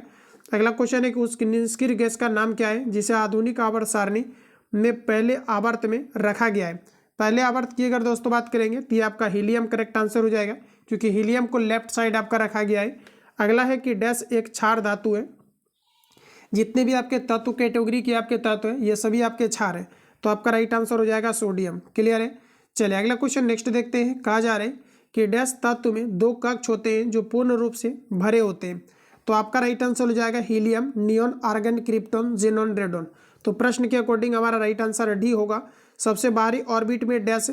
अगला क्वेश्चन है कि उस निष्क्रिय गैस का नाम क्या है जिसे आधुनिक आवर्त सारणी में पहले आवर्त में रखा गया है? पहले आवर्त की अगर दोस्तों बात करेंगे तो ये आपका हीलियम करेक्ट आंसर हो जाएगा, क्योंकि हीलियम को लेफ्ट साइड आपका रखा गया है। अगला है कि डैश एक क्षार धातु है, जितने भी आपके तत्व कैटेगरी के आपके तत्व है ये सभी आपके क्षार है, तो आपका राइट आंसर हो जाएगा सोडियम। क्लियर है? चलिए अगला क्वेश्चन नेक्स्ट देखते हैं। कहा जा रहा है कि डैश तत्व में दो कक्ष होते हैं जो पूर्ण रूप से भरे होते हैं, तो आपका राइट आंसर हो जाएगा helium, neon, argon, krypton, xenon, radon. तो प्रश्न के अकॉर्डिंग हमारा राइट आंसर डी होगा। सबसे बाहरी ऑर्बिट में डैश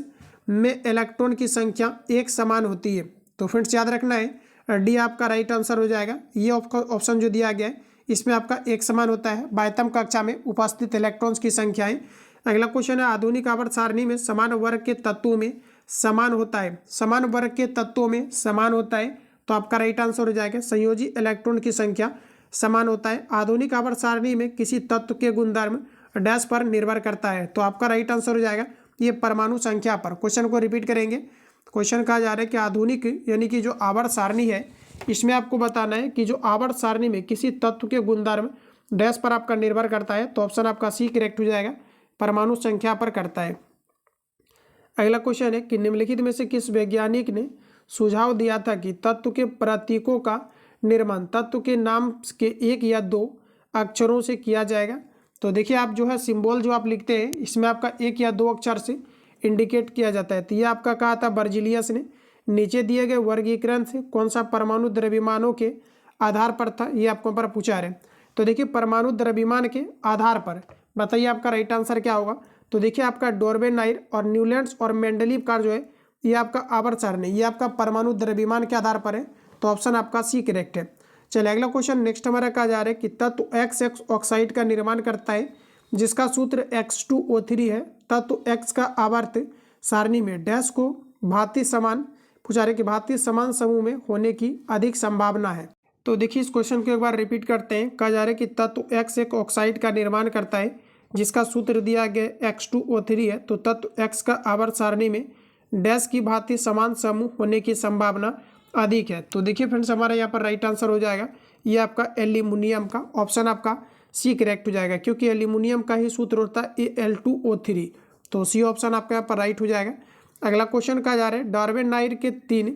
में इलेक्ट्रॉन की संख्या एक समान होती है, तो फ्रेंड्स याद रखना है डी आपका राइट आंसर हो जाएगा। ये ऑप्शन जो दिया गया है इसमें आपका एक समान होता है बाह्यतम कक्षा में उपस्थित इलेक्ट्रॉन्स की संख्याएं। अगला क्वेश्चन है आधुनिक आवर्त सारणी में समान वर्ग के तत्वों में समान होता है, समान वर्ग के तत्वों में समान होता है, तो आपका राइट आंसर हो जाएगा संयोजी इलेक्ट्रॉन की संख्या समान होता है। आधुनिक आवर्त सारणी में किसी तत्व के गुणधर्म डैश पर निर्भर करता है, तो आपका राइट आंसर हो जाएगा ये परमाणु संख्या पर। क्वेश्चन को रिपीट करेंगे, क्वेश्चन कहा जा रहा है कि आधुनिक यानी कि जो आवर्त सारणी है इसमें आपको बताना है कि जो आवर्त सारणी में किसी तत्व के गुणधर्म डैश पर आपका निर्भर करता है, तो ऑप्शन आपका सी करेक्ट हो जाएगा, परमाणु संख्या पर करता है। अगला क्वेश्चन है कि निम्नलिखित में से किस वैज्ञानिक ने सुझाव दिया था कि तत्व के प्रतीकों का निर्माण तत्व के नाम के एक या दो अक्षरों से किया जाएगा? तो देखिए आप जो है सिंबल जो आप लिखते हैं इसमें आपका एक या दो अक्षर से इंडिकेट किया जाता है, तो ये आपका कहा था बर्जिलियस ने। नीचे दिए गए वर्गीकरण से कौन सा परमाणु द्रव्यमानों के आधार पर था, ये आपको पर पूछा रहे। तो देखिए परमाणु द्रव्यमान के आधार पर बताइए आपका राइट आंसर क्या होगा? तो देखिए आपका डोर्बेनाइर और न्यूलैंड्स और मेंडलीव का जो है ये आपका आवर्त सारणी ये आपका परमाणु द्रव्यमान के आधार पर है, तो ऑप्शन आपका सी करेक्ट है। चलिए अगला क्वेश्चन नेक्स्ट हमारा कहा जा रहा है कि तत्व XX ऑक्साइड का निर्माण करता है जिसका सूत्र X2O3 है, तत्व X का आवर्त सारणी में डैश को भांति समान पूछा है कि भांति समान समूह में होने की अधिक संभावना है। तो देखिए इस क्वेश्चन को एक बार रिपीट करते हैं। कहा जा रहा है कि तत्व X एक ऑक्साइड का निर्माण करता है जिसका सूत्र दिया गया X2O3 है, तो तत्व X का आवर्त सारणी में डैश की भांति समान समूह होने की संभावना अधिक है। तो देखिए फ्रेंड्स हमारा यहाँ पर राइट आंसर हो जाएगा ये आपका एल्यूमिनियम का, ऑप्शन आपका सी करेक्ट हो जाएगा, क्योंकि एल्यूमिनियम का ही सूत्र होता है Al2O3, तो सी ऑप्शन आपका यहाँ पर राइट हो जाएगा। अगला क्वेश्चन कहा जा रहा है डार्विन नायर के 3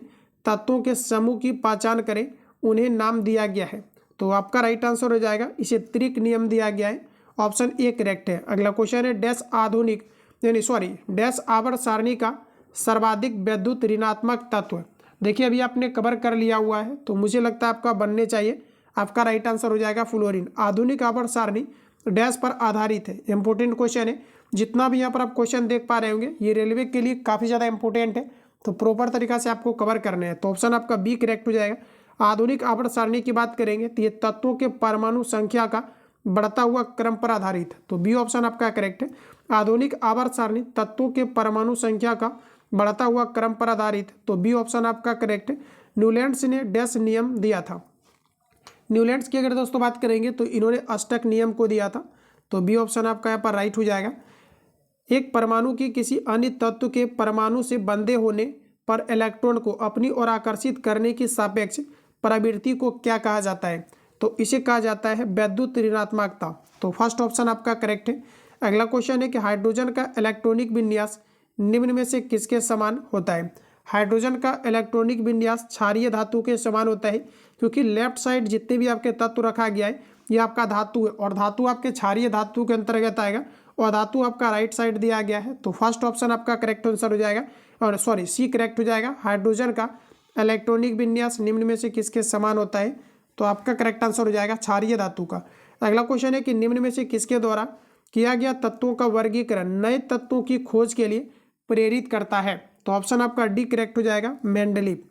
तत्वों के समूह की पहचान करें, उन्हें नाम दिया गया है। तो आपका राइट आंसर हो जाएगा इसे त्रिक नियम दिया गया है, ऑप्शन ए करेक्ट है। अगला क्वेश्चन है डैश आधुनिक डैश आवर्त सारणी का सर्वाधिक विद्युत ऋणात्मक तत्व। देखिए अभी आपने कवर कर लिया हुआ है, तो मुझे लगता है आपका बनने चाहिए। आपका राइट आंसर हो जाएगा फ्लोरीन। आधुनिक आवर्त सारणी डैश पर आधारित है। इंपॉर्टेंट क्वेश्चन है, जितना भी यहाँ पर आप क्वेश्चन देख पा रहे होंगे ये रेलवे के लिए काफ़ी ज़्यादा इंपॉर्टेंट है, तो प्रॉपर तरीका से आपको कवर करने हैं। तो ऑप्शन आपका बी करेक्ट हो जाएगा। आधुनिक आवर्त सारणी की बात करेंगे तो ये तत्वों के परमाणु संख्या का बढ़ता हुआ क्रम पर आधारित है, तो बी ऑप्शन आपका करेक्ट है। आधुनिक आवर्त सारणी तत्वों के परमाणु संख्या का बढ़ता हुआ क्रम पर आधारित, तो बी ऑप्शन आपका करेक्ट है। न्यूलैंड्स ने डैश नियम दिया था। न्यूलैंड्स की अगर दोस्तों बात करेंगे तो इन्होंने अष्टक नियम को दिया था, तो बी ऑप्शन आपका यहाँ पर राइट हो जाएगा। एक परमाणु की किसी अन्य तत्व के परमाणु से बंधे होने पर इलेक्ट्रॉन को अपनी ओर आकर्षित करने की सापेक्ष प्रवृत्ति को क्या कहा जाता है? तो इसे कहा जाता है विद्युत ऋणात्मकता। तो फर्स्ट ऑप्शन आपका करेक्ट है। अगला क्वेश्चन है कि हाइड्रोजन का इलेक्ट्रॉनिक विन्यास निम्न में से किसके समान होता है? हाइड्रोजन का इलेक्ट्रॉनिक विन्यास क्षारीय धातु के समान होता है, क्योंकि लेफ्ट साइड जितने भी आपके तत्व रखा गया है ये आपका धातु है, और धातु आपके क्षारीय धातु के अंतर्गत आएगा, और धातु आपका राइट साइड दिया गया है। तो फर्स्ट ऑप्शन आपका करेक्ट आंसर हो जाएगा, और सी करेक्ट हो जाएगा। हाइड्रोजन का इलेक्ट्रॉनिक विन्यास निम्न में से किसके समान होता है? तो आपका करेक्ट आंसर हो जाएगा क्षारीय धातु का। अगला क्वेश्चन है कि निम्न में से किसके द्वारा किया गया तत्वों का वर्गीकरण नए तत्वों की खोज के लिए प्रेरित करता है? तो ऑप्शन आपका डी करेक्ट हो जाएगा, मेंडलीव।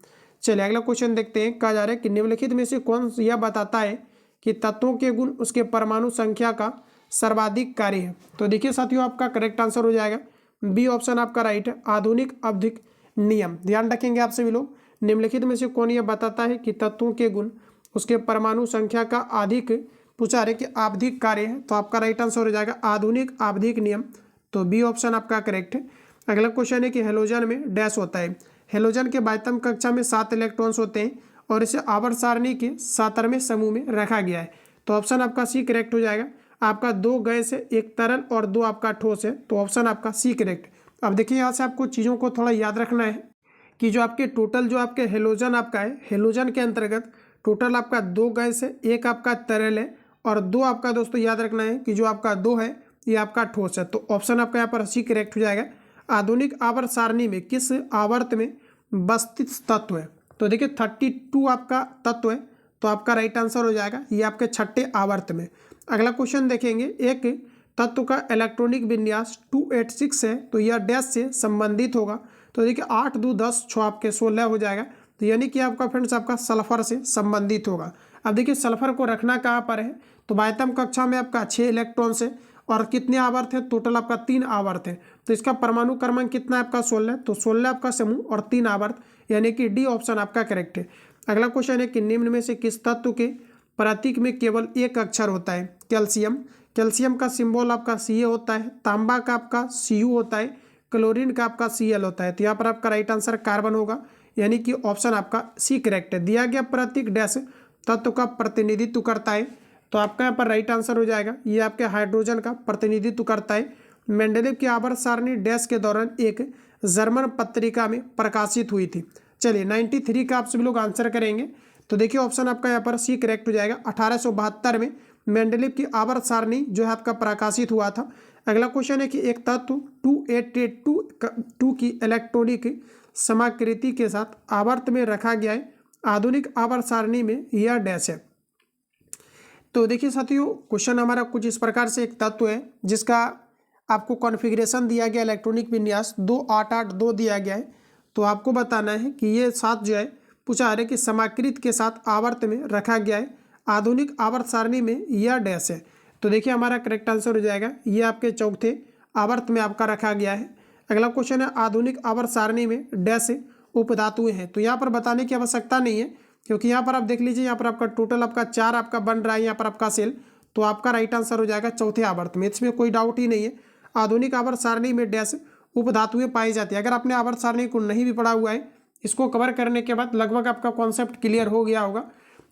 चलिए अगला क्वेश्चन देखते हैं। कहा जा रहा है कि निम्नलिखित में से कौन यह बताता है कि तत्वों के गुण उसके परमाणु संख्या का सर्वाधिक कार्य है? तो देखिए साथियों आपका करेक्ट आंसर हो जाएगा बी ऑप्शन आपका राइट है, आधुनिक आवधिक नियम। ध्यान रखेंगे आप सभी लोग, निम्नलिखित में से कौन यह बताता है कि तत्वों के गुण उसके परमाणु संख्या का अधिक पूछा है कि आवधिक कार्य है? तो आपका राइट आंसर हो जाएगा आधुनिक आवधिक नियम, तो बी ऑप्शन आपका करेक्ट है। अगला क्वेश्चन है कि हेलोजन में डैश होता है। हेलोजन के बाह्यतम कक्षा में 7 इलेक्ट्रॉन्स होते हैं और इसे आवर्त सारणी के 17वें समूह में रखा गया है। तो ऑप्शन आपका सी करेक्ट हो जाएगा। आपका 2 गैस है, 1 तरल और 2 आपका ठोस है, तो ऑप्शन आपका सी करेक्ट। अब देखिए यहाँ से आपको चीज़ों को थोड़ा याद रखना है कि जो आपके टोटल जो आपके हेलोजन आपका है, हेलोजन के अंतर्गत टोटल आपका 2 गैस है, 1 आपका तरल है और 2 आपका दोस्तों याद रखना है कि जो आपका 2 है ये आपका ठोस है। तो ऑप्शन आपका यहाँ पर सी करेक्ट हो जाएगा। आधुनिक आवर्त सारणी में किस आवर्त में बस्तित तत्व है? तो देखिए 32 आपका तत्व है, तो आपका राइट आंसर हो जाएगा ये आपके 6ठे आवर्त में। अगला क्वेश्चन देखेंगे, एक तत्व का इलेक्ट्रॉनिक विन्यास 286 है, तो यह डैश से संबंधित होगा। तो देखिए 8 2 10 6 आपके 16 हो जाएगा, तो यानी कि आपका फ्रेंड्स आपका सल्फर से संबंधित होगा। अब देखिए सल्फर को रखना कहाँ पर है? तो बाह्यतम कक्षा में आपका 6 इलेक्ट्रॉन्स है और कितने आवर्त है? टोटल आपका 3 आवर्त है, तो इसका परमाणु क्रमांक कितना है आपका? 16, तो 16 आपका समूह और 3 आवर्त, यानी कि डी ऑप्शन आपका करेक्ट है। अगला क्वेश्चन है कि निम्न में से किस तत्व के प्रतीक में केवल एक अक्षर होता है? कैल्शियम। कैल्शियम का सिंबल आपका Ca होता है, तांबा का आपका Cu होता है, क्लोरीन का आपका Cl होता है। तो यहाँ पर आपका राइट आंसर कार्बन होगा, यानी कि ऑप्शन आपका सी करेक्ट है। दिया गया प्रतीक डैश तत्व का प्रतिनिधित्व करता है, तो आपका यहाँ पर राइट आंसर हो जाएगा ये आपके हाइड्रोजन का प्रतिनिधित्व करता है। मेंडेलीव की आवर्त सारणी डैश के दौरान एक जर्मन पत्रिका में प्रकाशित हुई थी। चलिए 93 का आप सभी लोग आंसर करेंगे, तो देखिए ऑप्शन आपका यहाँ पर सी करेक्ट हो जाएगा। 1872 में मेंडेलीव की आवर्त सारणी जो है आपका प्रकाशित हुआ था। अगला क्वेश्चन है कि एक तत्व 288 की इलेक्ट्रॉनिक समाकृति के साथ आवर्त में रखा गया है, आधुनिक आवर्त सारणी में यह डैश है। तो देखिए साथियों क्वेश्चन हमारा कुछ इस प्रकार से, एक तत्व है जिसका आपको कॉन्फ़िगरेशन दिया गया इलेक्ट्रॉनिक विन्यास 288 दिया गया है, तो आपको बताना है कि ये 7 जो है पूछा है कि समाकृत के साथ आवर्त में रखा गया है, आधुनिक आवर्त सारणी में यह डैश है। तो देखिए हमारा करेक्ट आंसर हो जाएगा ये आपके चौथे आवर्त में आपका रखा गया है। अगला क्वेश्चन है आधुनिक आवर्त सारणी में डैश उपधातुएं हैं। तो यहाँ पर बताने की आवश्यकता नहीं है क्योंकि यहाँ पर आप देख लीजिए यहाँ पर आपका टोटल आपका 4 आपका बन रहा है यहाँ पर आपका सेल। तो आपका राइट आंसर हो जाएगा चौथे आवर्त में, इसमें कोई डाउट ही नहीं है। आधुनिक आवर्त सारणी में डैश उपधातुएं पाई जाती है। अगर आपने आवर्त सारणी को नहीं भी पढ़ा हुआ है, इसको कवर करने के बाद लगभग आपका कॉन्सेप्ट क्लियर हो गया होगा।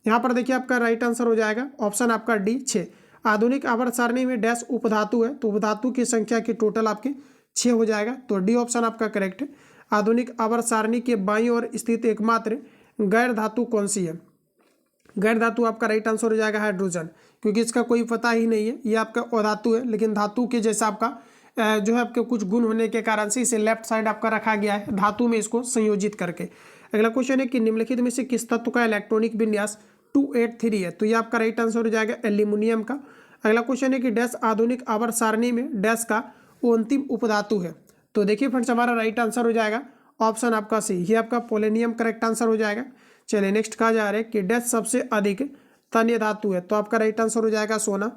यहाँ पर देखिए आपका राइट आंसर हो जाएगा ऑप्शन आपका डी 6। आधुनिक आवर्त सारणी में डैश उपधातु है, तो उपधातु की संख्या की टोटल आपके 6 हो जाएगा। तो डी ऑप्शन आपका करेक्ट है। आधुनिक आवर्त सारणी के बाईं ओर स्थित एकमात्र गैर धातु कौन सी है? गैर धातु आपका राइट आंसर हो जाएगा हाइड्रोजन, क्योंकि इसका कोई पता ही नहीं है। ये आपका अधातु है, लेकिन धातु के जैसा आपका जो है आपके कुछ गुण होने के कारण से इसे लेफ्ट साइड आपका रखा गया है धातु में इसको संयोजित करके। अगला क्वेश्चन है कि निम्नलिखित में से किस तत्व का इलेक्ट्रॉनिक विन्यास 283 है? तो ये आपका राइट आंसर हो जाएगा एल्यूमिनियम का। अगला क्वेश्चन है कि डैश आधुनिक आवर्त सारणी में डैश का अंतिम उपधातु है? तो देखिए फ्रेंड्स हमारा राइट आंसर हो जाएगा ऑप्शन आपका सी, ये आपका पोलेनियम करेक्ट आंसर हो जाएगा। चलिए नेक्स्ट कहा जा रहा है कि डैश सबसे अधिक तन्य धातु है? तो आपका राइट आंसर हो जाएगा सोना।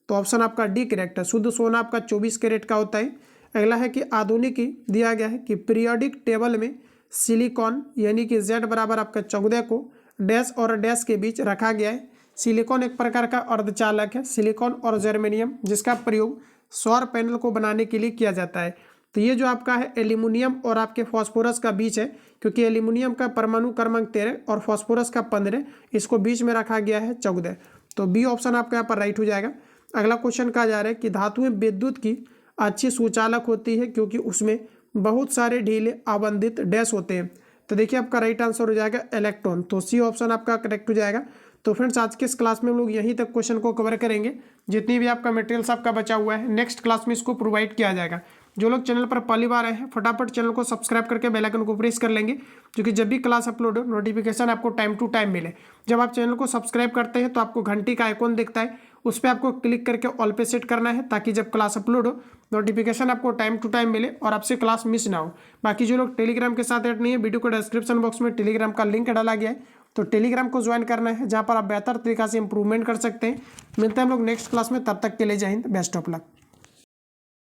तो ऑप्शन आपका डी करेक्ट है। शुद्ध सोना आपका 24 कैरेट का होता है। अगला है कि आधुनिक दिया गया है कि पीरियोडिक टेबल में सिलिकॉन यानी कि Z बराबर आपका 14 को डैश और डैश के बीच रखा गया है। सिलिकॉन एक प्रकार का अर्धचालक है, सिलिकॉन और जर्मेनियम, जिसका प्रयोग सौर पैनल को बनाने के लिए किया जाता है। तो ये जो आपका है एल्यूमिनियम और आपके फॉस्फोरस का बीच है, क्योंकि एल्यूमिनियम का परमाणु क्रमांक 13 और फॉस्फोरस का 15, इसको बीच में रखा गया है 14। तो बी ऑप्शन आपका यहाँ पर राइट हो जाएगा। अगला क्वेश्चन कहा जा रहा है कि धातुएं विद्युत की अच्छी सुचालक होती है क्योंकि उसमें बहुत सारे ढीले आबंधित डैश होते हैं। तो देखिए आपका राइट आंसर हो जाएगा इलेक्ट्रॉन। तो सी ऑप्शन आपका करेक्ट हो जाएगा। तो फ्रेंड्स आज के इस क्लास में हम लोग यहीं तक क्वेश्चन को कवर करेंगे। जितनी भी आपका मटेरियल्स आपका बचा हुआ है नेक्स्ट क्लास में इसको प्रोवाइड किया जाएगा। जो लोग चैनल पर पहली बार आए हैं फटाफट चैनल को सब्सक्राइब करके बेल आइकन को प्रेस कर लेंगे, क्योंकि जब भी क्लास अपलोड हो नोटिफिकेशन आपको टाइम टू टाइम मिले। जब आप चैनल को सब्सक्राइब करते हैं तो आपको घंटी का आइकॉन दिखता है, उस पर आपको क्लिक करके ऑल पे सेट करना है, ताकि जब क्लास अपलोड हो नोटिफिकेशन आपको टाइम टू टाइम मिले और आपसे क्लास मिस ना हो। बाकी जो लोग टेलीग्राम के साथ ऐड नहीं है, वीडियो को डिस्क्रिप्शन बॉक्स में टेलीग्राम का लिंक डाला गया है, तो टेलीग्राम को ज्वाइन करना है, जहाँ पर आप बेहतर तरीका से इंप्रूवमेंट कर सकते हैं। मिलते हैं हम लोग नेक्स्ट क्लास में, तब तक के लिए जय हिंद, बेस्ट ऑफ लक।